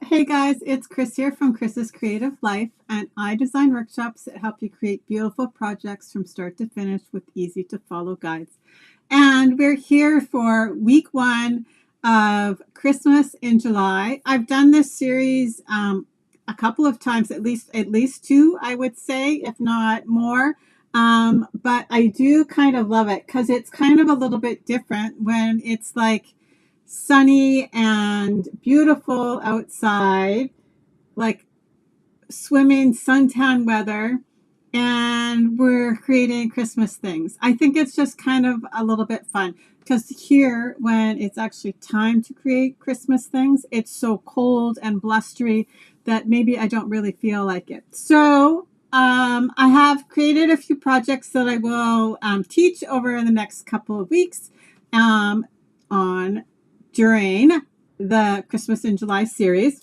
Hey guys, it's Chris here from Chris's Creative Life, and I design workshops that help you create beautiful projects from start to finish with easy to follow guides. And we're here for week one of Christmas in July. I've done this series a couple of times, at least two, I would say, if not more. But I do kind of love it because it's kind of a little bit different when it's like sunny and beautiful outside, like swimming suntan weather, and we're creating Christmas things. I think it's just kind of a little bit fun because here, when it's actually time to create Christmas things, it's so cold and blustery that maybe I don't really feel like it. So I have created a few projects that I will teach over in the next couple of weeks on during the Christmas in July series.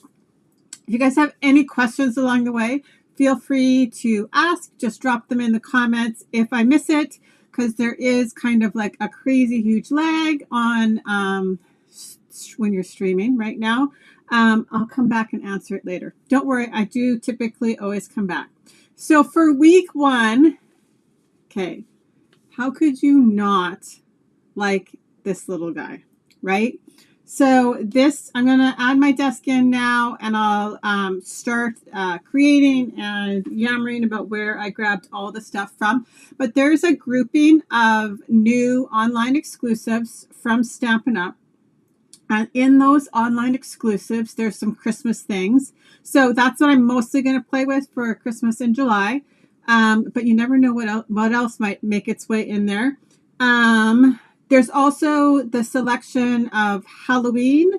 If you guys have any questions along the way, feel free to ask. Just drop them in the comments if I miss it, because there is kind of like a crazy huge lag on when you're streaming right now. I'll come back and answer it later. Don't worry, I do typically always come back. So for week one, okay, how could you not like this little guy, right? So this, I'm going to add my desk in now, and I'll start creating and yammering about where I grabbed all the stuff from. But there's a grouping of new online exclusives from Stampin' Up. And in those online exclusives, there's some Christmas things. So that's what I'm mostly going to play with for Christmas in July. But you never know what else might make its way in there. There's also the selection of Halloween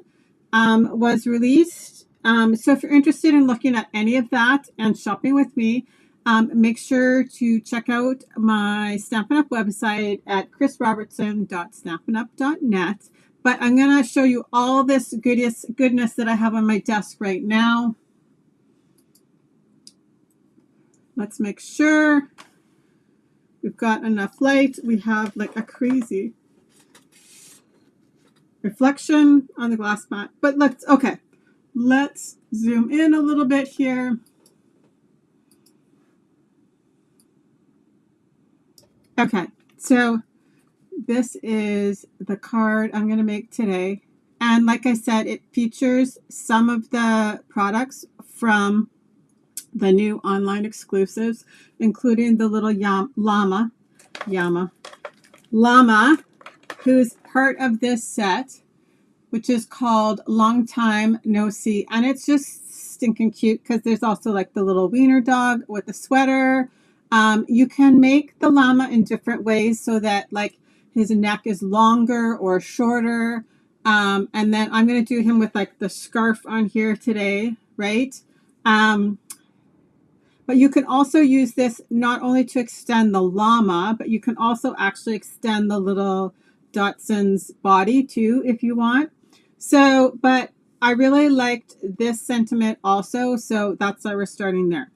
was released. So if you're interested in looking at any of that and shopping with me, make sure to check out my Stampin' Up website at chrisrobertson.stampinup.net. But I'm going to show you all this goodness that I have on my desk right now. Let's make sure we've got enough light. We have like a crazy reflection on the glass mat. But let's zoom in a little bit here. Okay, so this is the card I'm going to make today. And like I said, it features some of the products from the new online exclusives, including the little llama, who's part of this set, which is called Long Time No See. And it's just stinking cute because there's also like the little wiener dog with the sweater. You can make the llama in different ways so that like his neck is longer or shorter. And then I'm going to do him with like the scarf on here today, right? But you can also use this not only to extend the llama, but you can also actually extend the little Dachshund's body too, if you want. So, but I really liked this sentiment also, so that's why we're starting there.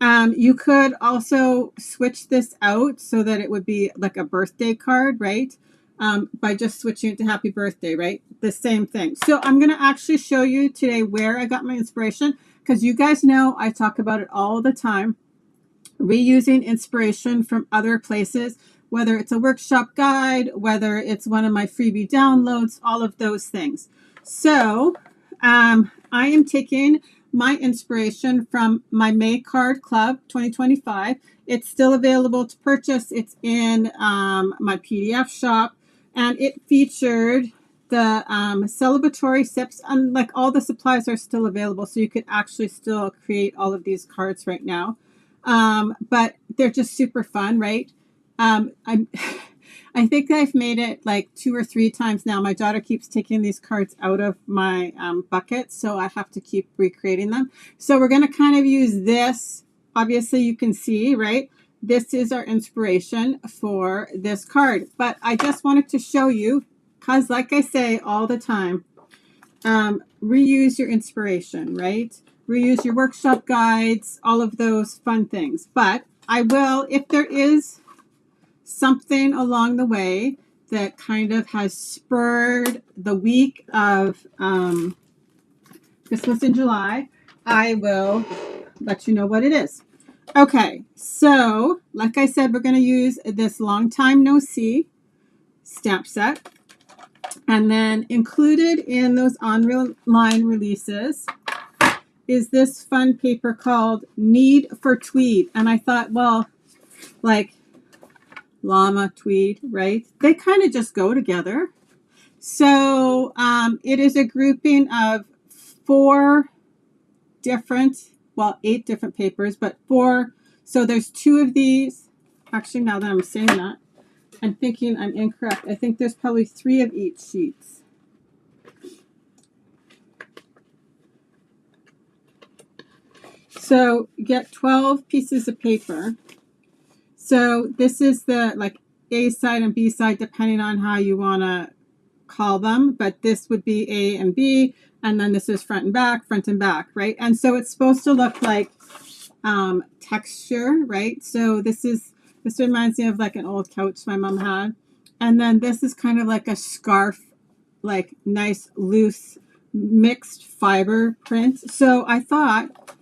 You could also switch this out so that it would be like a birthday card, right? By just switching it to happy birthday, right? The same thing. So I'm going to actually show you today where I got my inspiration, because you guys know I talk about it all the time, reusing inspiration from other places, whether it's a workshop guide, whether it's one of my freebie downloads, all of those things. So I am taking my inspiration from my May Card Club 2025. It's still available to purchase. It's in my PDF shop, and it featured the celebratory sips, and like all the supplies are still available, so you could actually still create all of these cards right now. But they're just super fun, right? I think I've made it like 2 or 3 times now. My daughter keeps taking these cards out of my bucket, so I have to keep recreating them. So we're going to kind of use this. Obviously, you can see, right? This is our inspiration for this card. But I just wanted to show you, because like I say all the time, reuse your inspiration, right? Reuse your workshop guides, all of those fun things. But I will, if there is something along the way that kind of has spurred the week of this was in July, I will let you know what it is. Okay, so like I said, we're going to use this Long Time No See stamp set. And then included in those online releases is this fun paper called Need for Tweed. And I thought, well, like llama, tweed, right? They kind of just go together. So it is a grouping of 8 different papers, but 4. So there's 2 of these. Actually, now that I'm saying that, I'm thinking I'm incorrect. I think there's probably 3 of each sheets. So you get 12 pieces of paper. So this is the like A side and B side, depending on how you want to call them. But this would be A and B, and then this is front and back, right? And so it's supposed to look like texture, right? So this reminds me of like an old couch my mom had. And then this is kind of like a scarf, like nice loose mixed fiber print. So I thought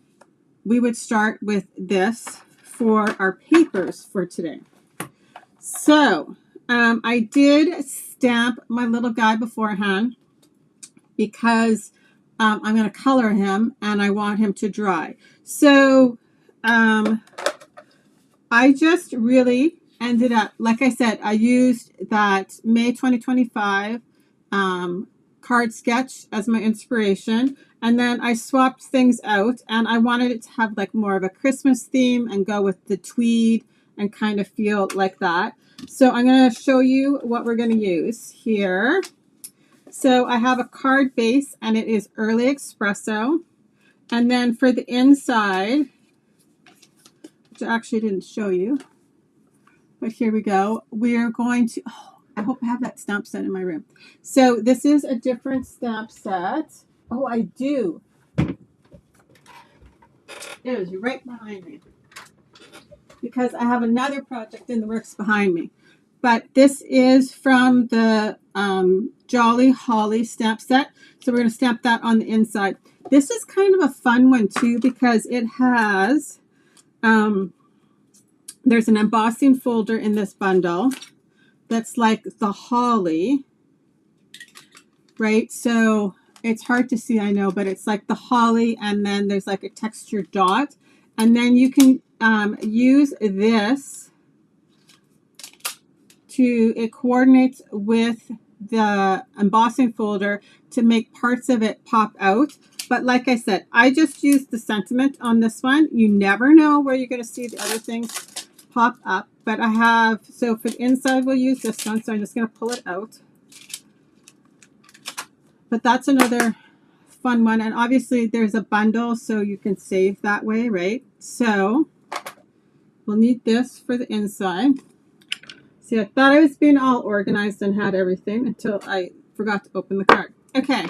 we would start with this for our papers for today. So I did stamp my little guy beforehand because I'm going to color him and I want him to dry. So I just really ended up, like I said, I used that May 2025 card sketch as my inspiration. And then I swapped things out and I wanted it to have like more of a Christmas theme and go with the tweed and kind of feel like that. So I'm going to show you what we're going to use here. So I have a card base and it is Early Espresso. And then for the inside, which I actually didn't show you, but here we go. We are going to, I hope I have that stamp set in my room. So this is a different stamp set. Oh, I do. It is right behind me because I have another project in the works behind me. But this is from the Jolly Holly stamp set. So we're going to stamp that on the inside. This is kind of a fun one too because it has, there's an embossing folder in this bundle that's like the holly, right? So it's hard to see, I know, but it's like the holly and then there's like a textured dot. And then you can use this to, it coordinates with the embossing folder to make parts of it pop out. But like I said, I just used the sentiment on this one. You never know where you're going to see the other things pop up. But I have, so for the inside, we'll use this one. So I'm just going to pull it out. But that's another fun one. And obviously there's a bundle so you can save that way, right? So we'll need this for the inside. See, I thought I was being all organized and had everything until I forgot to open the card. Okay.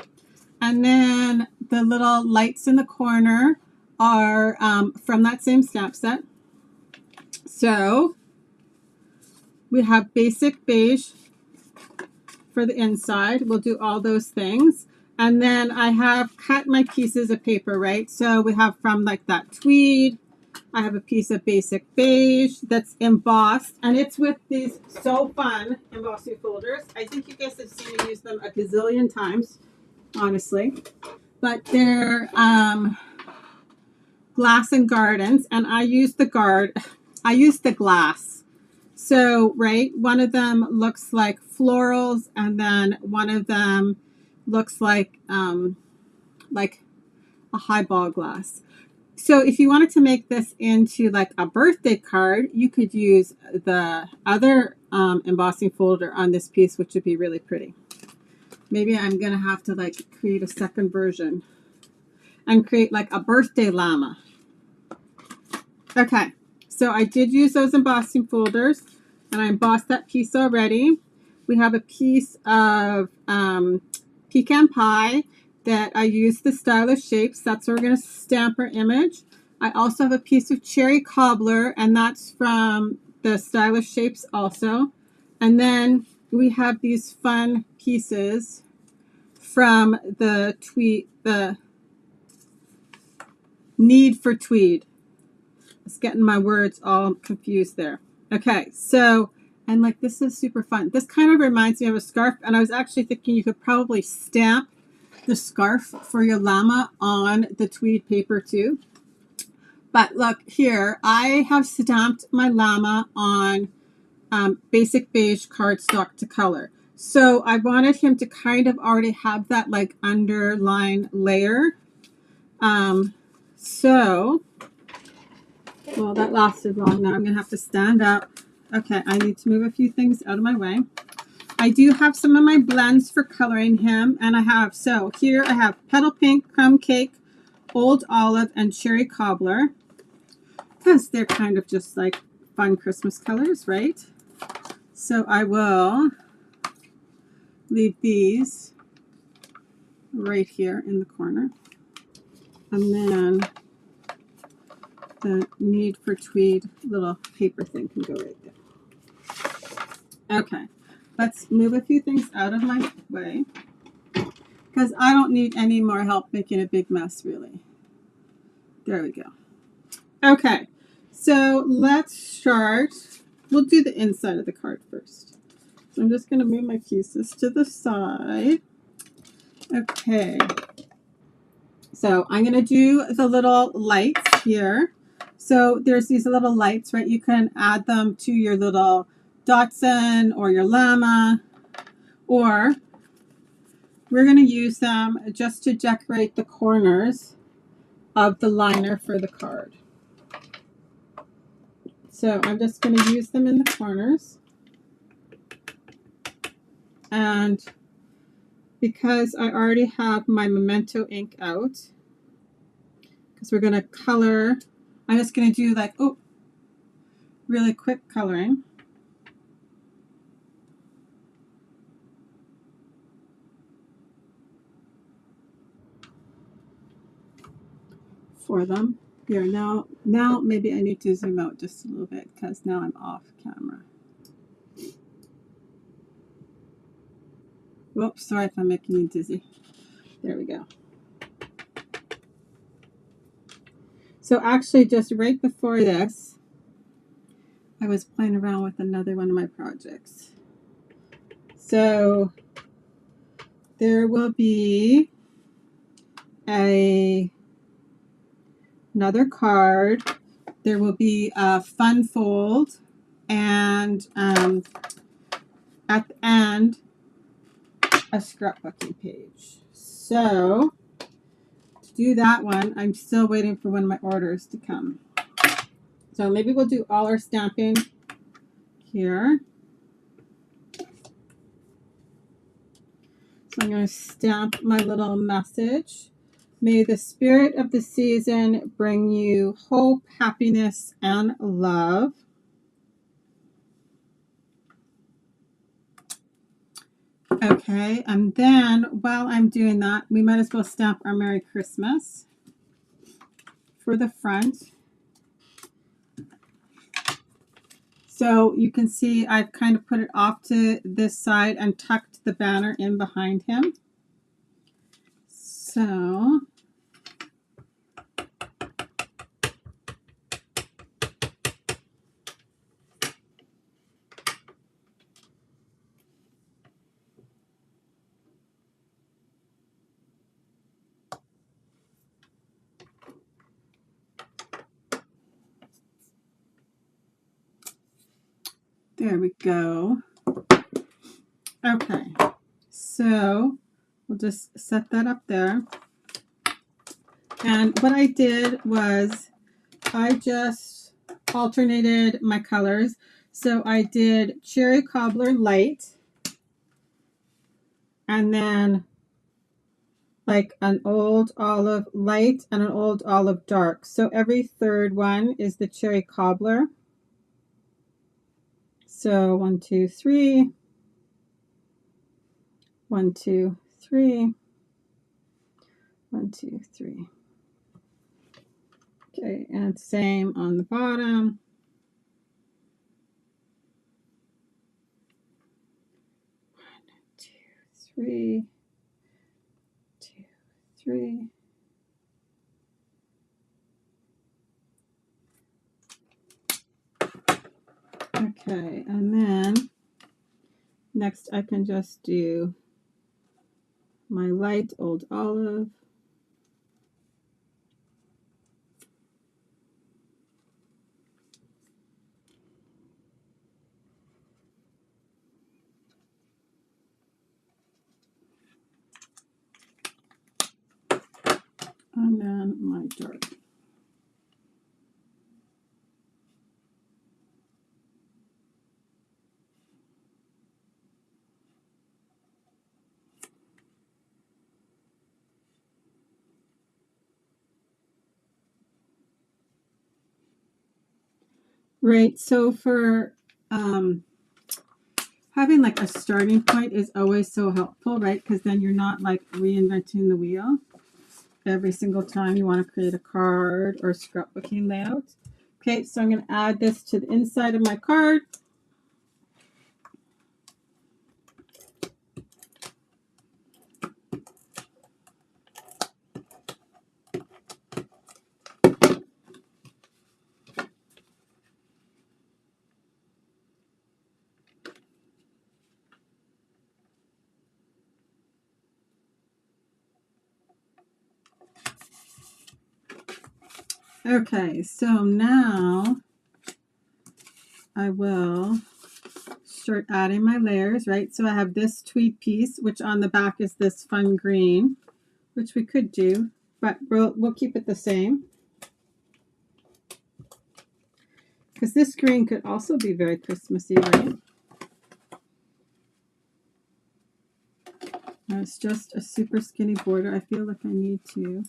And then the little lights in the corner are from that same stamp set. So we have basic beige for the inside. We'll do all those things. And then I have cut my pieces of paper, right? So we have from like that tweed. I have a piece of basic beige that's embossed. And it's with these so fun embossing folders. I think you guys have seen me use them a gazillion times, honestly. But they're Glass and Gardens. And I use the glass. So, right, one of them looks like florals, and then one of them looks like a highball glass. So if you wanted to make this into like a birthday card, you could use the other embossing folder on this piece, which would be really pretty. Maybe I'm going to have to like create a second version and create like a birthday llama. Okay. So I did use those embossing folders and I embossed that piece already. We have a piece of pecan pie that I used the stylish shapes. That's where we're going to stamp our image. I also have a piece of cherry cobbler and that's from the stylish shapes also. And then we have these fun pieces from the tweed, the need for tweed. It's getting my words all confused there. Okay, so, and like this is super fun. This kind of reminds me of a scarf, and I was actually thinking you could probably stamp the scarf for your llama on the tweed paper too. But look here, I have stamped my llama on basic beige cardstock to color. So I wanted him to kind of already have that like underline layer. Well, that lasted long. Now I'm going to have to stand up. Okay, I need to move a few things out of my way. I do have some of my blends for coloring him. And I have, so here I have Petal Pink, Crumb Cake, Old Olive, and Cherry Cobbler. Because they're kind of just like fun Christmas colors, right? So I will leave these right here in the corner. And then the need for tweed little paper thing can go right there. Okay, let's move a few things out of my way because I don't need any more help making a big mess, really. There we go. Okay, so let's start. We'll do the inside of the card first. So I'm just going to move my pieces to the side. Okay, so I'm going to do the little lights here. So there's these little lights, right? You can add them to your little Dachshund or your llama, or we're going to use them just to decorate the corners of the liner for the card. So I'm just going to use them in the corners. And because I already have my Memento ink out, because we're going to color, I'm just going to do like, really quick coloring. For them here. Now maybe I need to zoom out just a little bit because now I'm off camera. Whoops, sorry if I'm making you dizzy. There we go. So actually just right before this, I was playing around with another one of my projects. So there will be another card. There will be a fun fold, and at the end, a scrapbooking page. So to do that one, I'm still waiting for one of my orders to come. So maybe we'll do all our stamping here. So I'm going to stamp my little message. May the spirit of the season bring you hope, happiness, and love. Okay, and then while I'm doing that, we might as well stamp our Merry Christmas for the front. So you can see I've kind of put it off to this side and tucked the banner in behind him. So there we go. Okay, so we'll just set that up there. And what I did was I just alternated my colors. So I did Cherry Cobbler Light, and then like an Old Olive Light and an Old Olive Dark. So every third one is the Cherry Cobbler. So 1, 2, 3. 1, 2, 3. 1, 2, 3. Okay, and same on the bottom. 1, 2, 3. 2, 3. Okay, and then next I can just do my light old olive. And then my dark. Right, so for having like a starting point is always so helpful, right? Because then you're not like reinventing the wheel every single time you want to create a card or scrapbooking layout. Okay, so I'm going to add this to the inside of my card. Okay, so now I will start adding my layers, right? So I have this tweed piece, which on the back is this fun green, which we could do, but we'll keep it the same. Because this green could also be very Christmassy, right? And it's just a super skinny border. I feel like I need to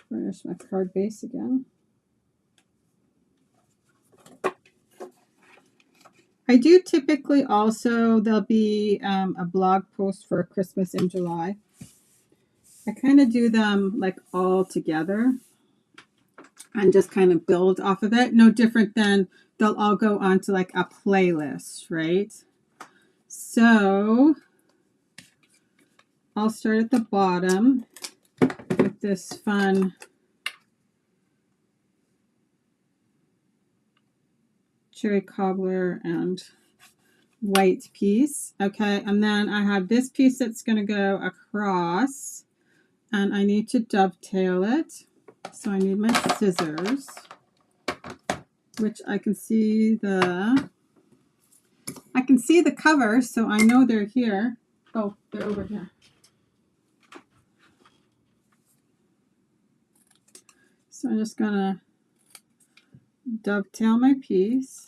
furnish my card base again. I do typically also, there'll be a blog post for Christmas in July. I kind of do them like all together and just kind of build off of it. No different than they'll all go onto like a playlist, right? So I'll start at the bottom with this fun cherry cobbler and white piece. Okay, and then I have this piece that's going to go across, and I need to dovetail it. So I need my scissors, which I can see the cover, so I know they're here. Oh, they're over here. So I'm just gonna dovetail my piece.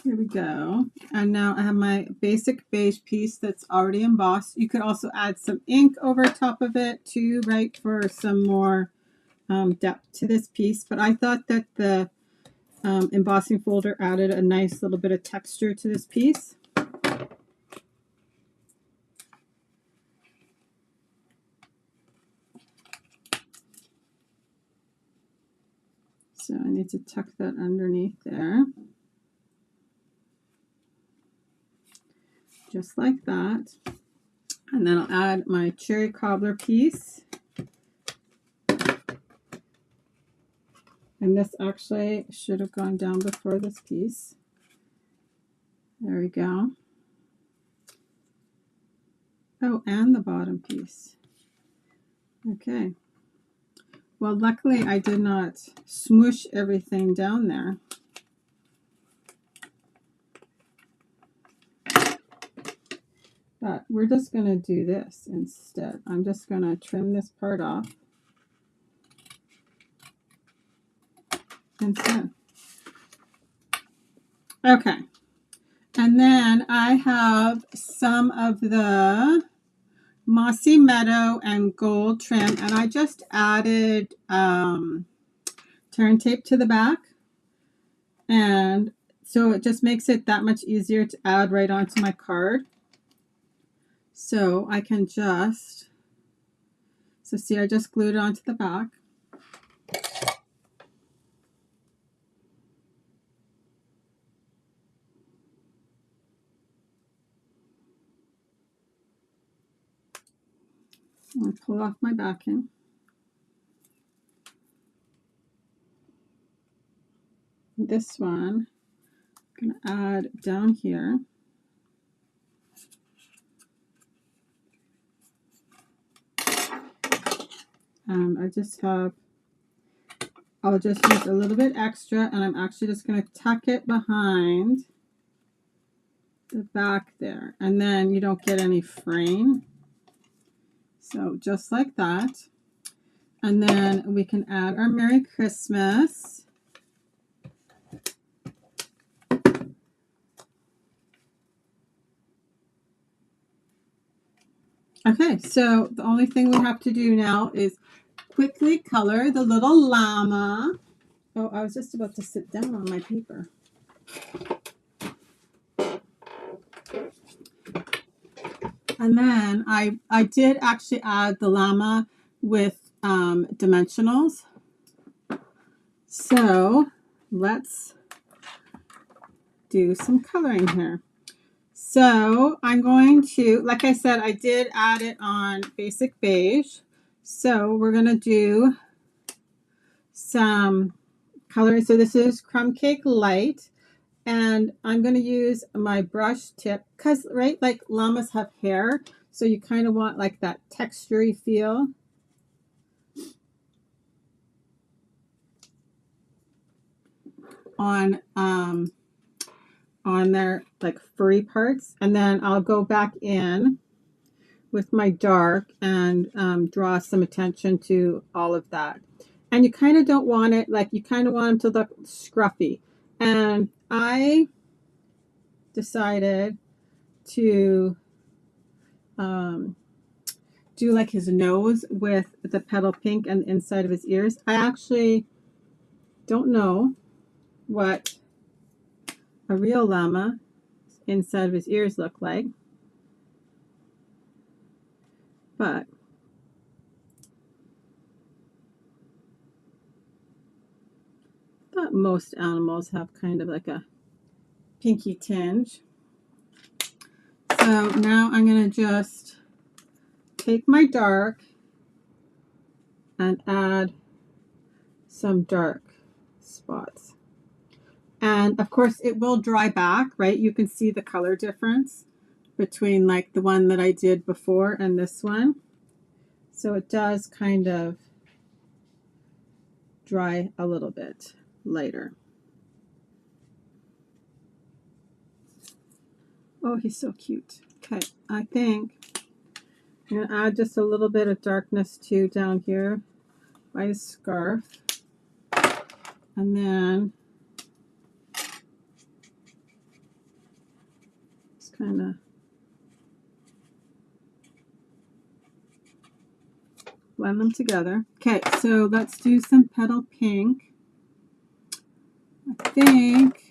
Here we go. And now I have my basic beige piece that's already embossed. You could also add some ink over top of it too, right, for some more depth to this piece. But I thought that the embossing folder added a nice little bit of texture to this piece. So I need to tuck that underneath there. Just like that. And then I'll add my cherry cobbler piece. And this actually should have gone down before this piece. There we go. Oh, and the bottom piece. Okay. Well, luckily I did not smoosh everything down there. But we're just going to do this instead. I'm just going to trim this part off instead. Okay. And then I have some of the Mossy Meadow and gold trim, and I just added turn tape to the back, and so it just makes it that much easier to add right onto my card. So I can just, so see, I just glued it onto the back. I'm going to pull off my backing. This one, I'm going to add down here. I'll just use a little bit extra, and I'm actually just going to tuck it behind the back there, and then you don't get any fraying. So just like that. And then we can add our Merry Christmas. Okay, so the only thing we have to do now is quickly color the little llama. Oh, I was just about to sit down on my paper. And then I did actually add the llama with dimensionals. So let's do some coloring here. So I'm going to, like I said, I did add it on basic beige. So we're going to do some coloring. So this is Crumb Cake Light. And I'm going to use my brush tip because, right, like llamas have hair. So you kind of want like that textury feel. On their like furry parts. And then I'll go back in with my dark and draw some attention to all of that. And you kind of don't want it, like you kind of want them to look scruffy. And I decided to do like his nose with the petal pink and the inside of his ears. I actually don't know what a real llama inside of his ears look like, but I thought most animals have kind of like a pinky tinge. So now I'm going to just take my dark and add some dark spots. And of course it will dry back, right? You can see the color difference between like the one that I did before and this one. So it does kind of dry a little bit lighter. Oh, he's so cute. Okay, I think I'm going to add just a little bit of darkness too down here by his scarf. And then just kind of blend them together. Okay, so let's do some petal pink. I think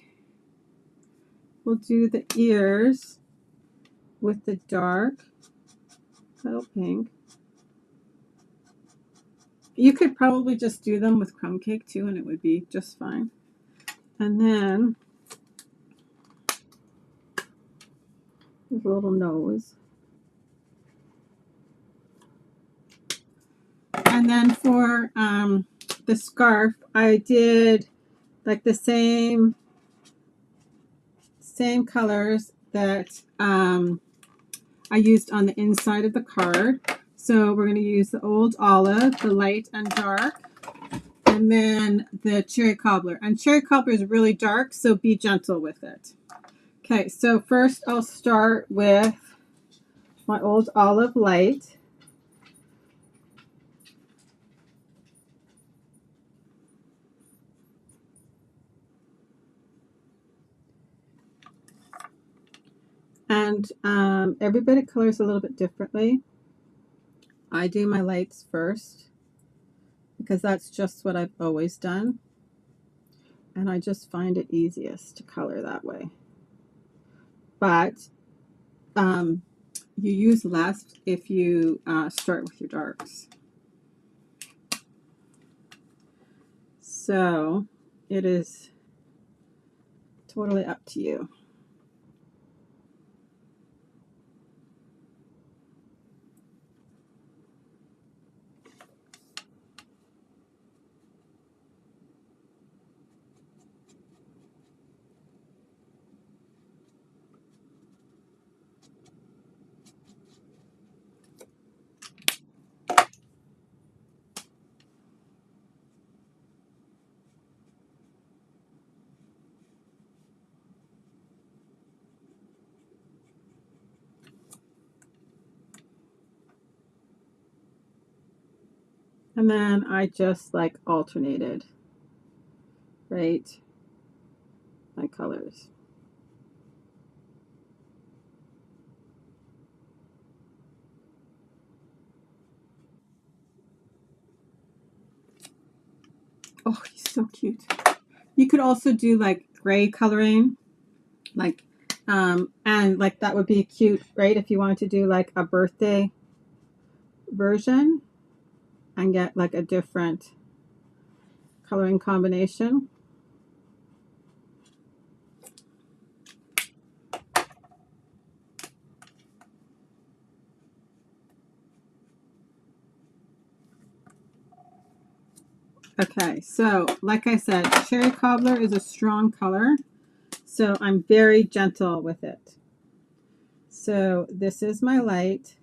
we'll do the ears with the dark petal pink. You could probably just do them with crumb cake too, and it would be just fine. And then his little nose. And then for the scarf, I did like the same colors that I used on the inside of the card. So we're going to use the old olive, the light and dark, and then the cherry cobbler. And cherry cobbler is really dark, so be gentle with it. Okay, so first I'll start with my old olive light. And everybody colors a little bit differently. I do my lights first because that's just what I've always done. And I just find it easiest to color that way. But you use less if you start with your darks. So it is totally up to you. And then I just like alternated, right, my colors. Oh, he's so cute. You could also do like gray coloring, like, and like that would be cute, right? If you wanted to do like a birthday version and get like a different coloring combination. Okay, so like I said, cherry cobbler is a strong color, so I'm very gentle with it. So this is my light.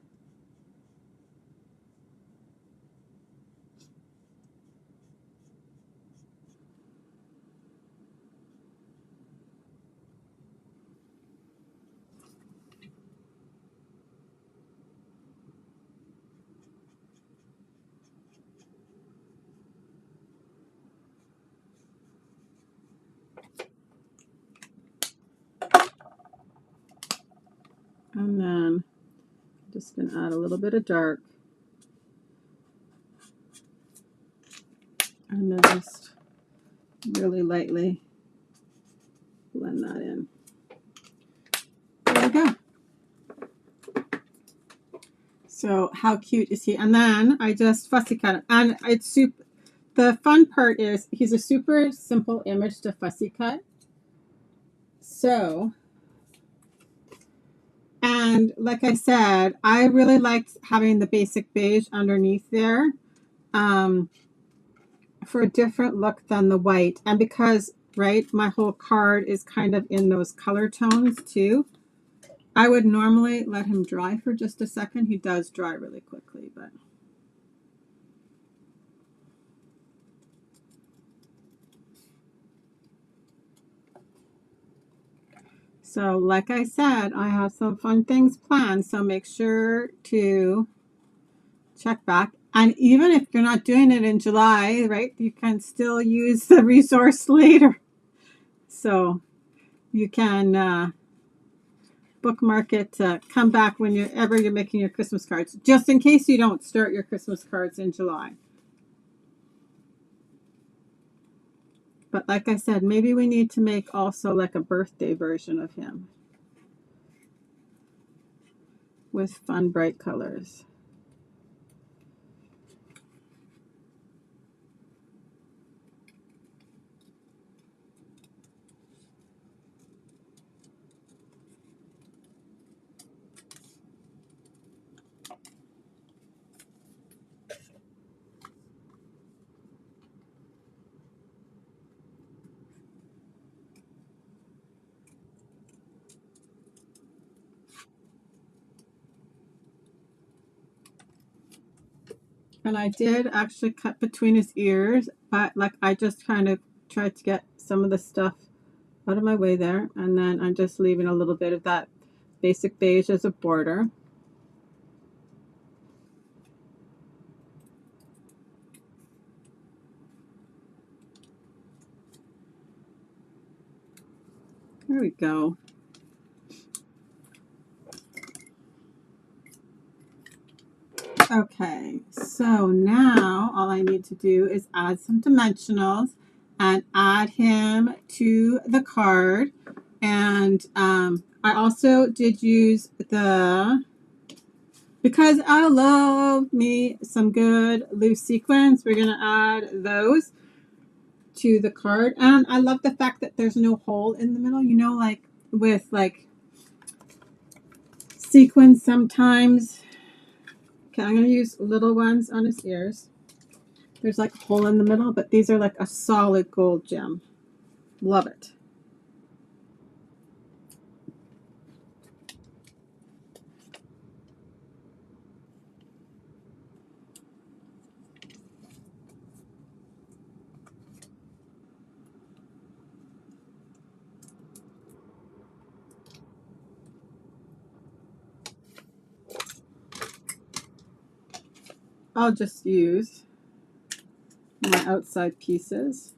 And then I'm just going to add a little bit of dark. And then just really lightly blend that in. There we go. So how cute is he? And then I just fussy cut him. And it's super, the fun part is he's a super simple image to fussy cut. So, and like I said, I really liked having the basic beige underneath there for a different look than the white. And because, right, my whole card is kind of in those color tones too. I would normally let him dry for just a second. He does dry really quickly, but. So like I said, I have some fun things planned, so make sure to check back. And even if you're not doing it in July, right, you can still use the resource later. So you can bookmark it to come back whenever you're making your Christmas cards, just in case you don't start your Christmas cards in July. But like I said, maybe we need to make also like a birthday version of him with fun, bright colors. And I did actually cut between his ears, but like I just kind of tried to get some of the stuff out of my way there. And then I'm just leaving a little bit of that basic beige as a border. There we go. Okay, so now all I need to do is add some dimensionals and add him to the card. And I also did use the Because I love me some good loose sequins, we're going to add those to the card. And I love the fact that there's no hole in the middle. You know, like with like sequins sometimes. Okay, I'm going to use little ones on his ears. There's like a hole in the middle, but these are like a solid gold gem. Love it. I'll just use my outside pieces.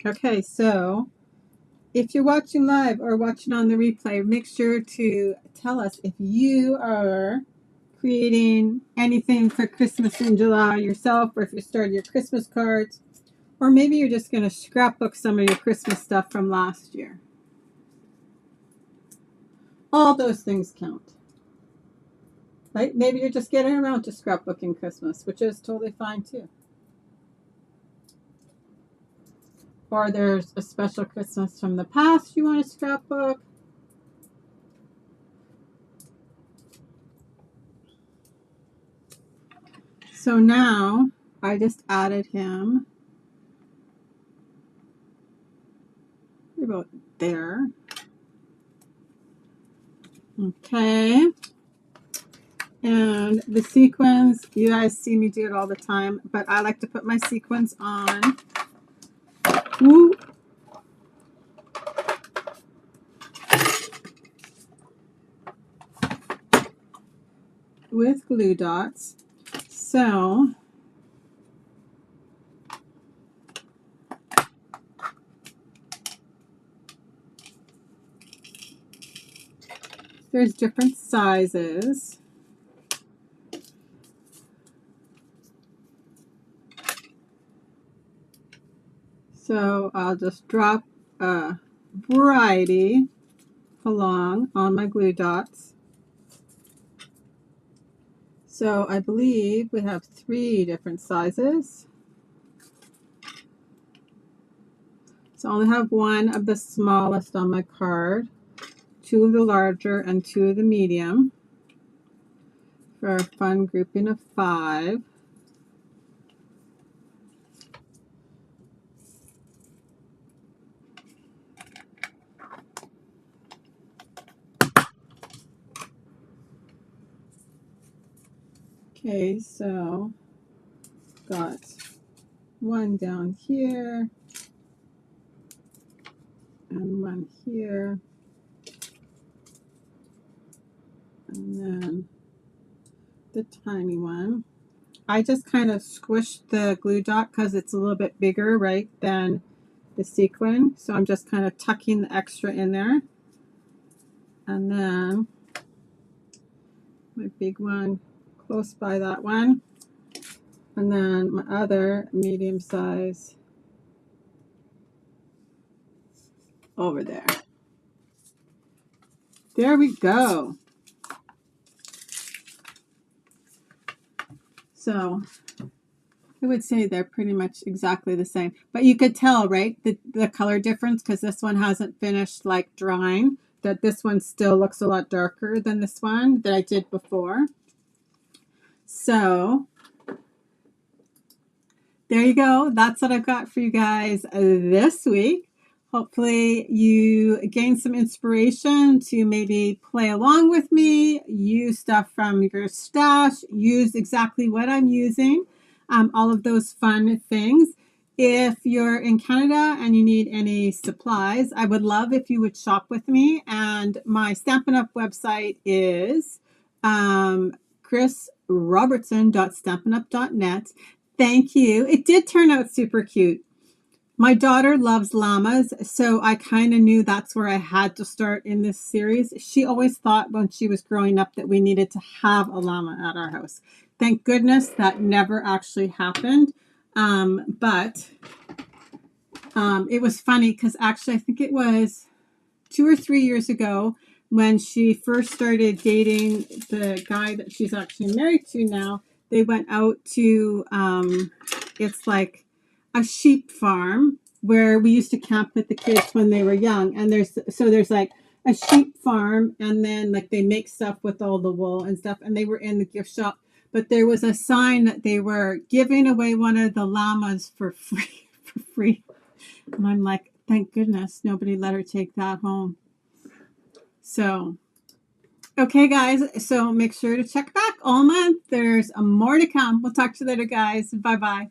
Okay, so if you're watching live or watching on the replay, make sure to tell us if you are creating anything for Christmas in July yourself, or if you started your Christmas cards, or maybe you're just going to scrapbook some of your Christmas stuff from last year. All those things count. Right? Maybe you're just getting around to scrapbooking Christmas, which is totally fine too. Or there's a special Christmas from the past you want to scrapbook. So now I just added him about there. Okay. And the sequins, you guys see me do it all the time, but I like to put my sequins on. Woo. With glue dots. So there's different sizes. So I'll just drop a variety along on my glue dots. So I believe we have 3 different sizes. So I only have 1 of the smallest on my card, 2 of the larger, and 2 of the medium for a fun grouping of 5. Okay, so got 1 down here and 1 here, and then the tiny one. I just kind of squished the glue dot because it's a little bit bigger, right, than the sequin. So I'm just kind of tucking the extra in there. And then my big one close by that one. And then my other medium size over there. There we go. So I would say they're pretty much exactly the same. But you could tell, right, the color difference, because this one hasn't finished like drying, that this one still looks a lot darker than this one that I did before. So there you go. That's what I've got for you guys this week. Hopefully you gain some inspiration to maybe play along with me, use stuff from your stash, use exactly what I'm using, all of those fun things. If you're in Canada and you need any supplies, I would love if you would shop with me. And my Stampin' Up! Website is chrisrobertson.stampinup.net. Thank you. It did turn out super cute. My daughter loves llamas, so I kind of knew that's where I had to start in this series. She always thought when she was growing up that we needed to have a llama at our house. Thank goodness that never actually happened. But it was funny because actually I think it was 2 or 3 years ago when she first started dating the guy that she's actually married to now. They went out to, it's like a sheep farm where we used to camp with the kids when they were young. And there's like a sheep farm, and then like they make stuff with all the wool and stuff. And they were in the gift shop, but there was a sign that they were giving away one of the llamas for free, for free. And I'm like, thank goodness nobody let her take that home. So, okay, guys. So make sure to check back all month. There's more to come. We'll talk to you later, guys. Bye-bye.